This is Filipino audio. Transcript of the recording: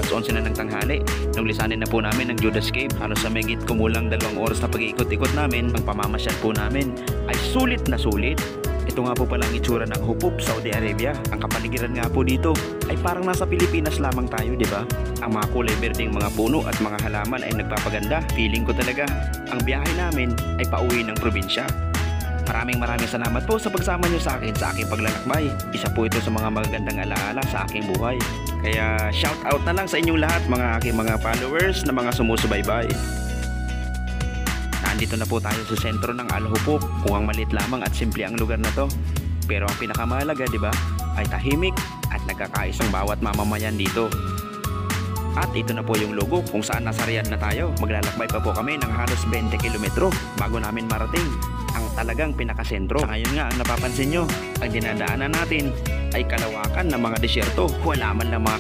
11 na ng tanghali nung lisanin na po namin ang Judas Cave. Halos sa megit kumulang 2 oras na pag-iikot-ikot namin, ang pamamasyal po namin ay sulit na sulit. Ito nga po pala ang itsura ng Hupop, Saudi Arabia. Ang kapaligiran nga po dito ay parang nasa Pilipinas lamang tayo, di ba? Ang mga kulay berdeng mga puno at mga halaman ay nagpapaganda. Feeling ko talaga, ang biyahe namin ay pauwi ng probinsya. Maraming salamat po sa pagsama nyo sa akin sa aking paglalakbay. Isa po ito sa mga magagandang alaala sa aking buhay. Kaya shout out na lang sa inyong lahat, mga aking mga followers na mga sumusubaybay. Nandito na po tayo sa sentro ng Al Hupop. Mukhang maliit lamang at simple ang lugar na to. Pero ang pinakamahalaga, di ba, ay tahimik at nagkakaisang bawat mamamayan dito. At ito na po yung logo kung saan nasa Riyadh na tayo. Maglalakbay pa po kami ng halos 20 kilometro bago namin marating ang talagang pinakasentro. Ngayon nga ang napapansin nyo, ang dinadaanan natin ay kalawakan ng mga desyerto. Wala man lang mga